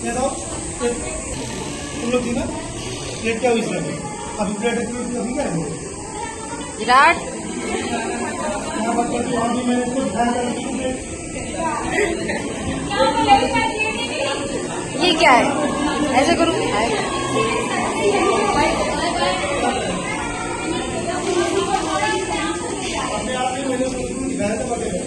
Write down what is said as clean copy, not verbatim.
तुम लोग थी ना प्लेट क्या हुई इसमें अभी प्लेट अभी क्या है विराट ये क्या है ऐसे करूँ मैंने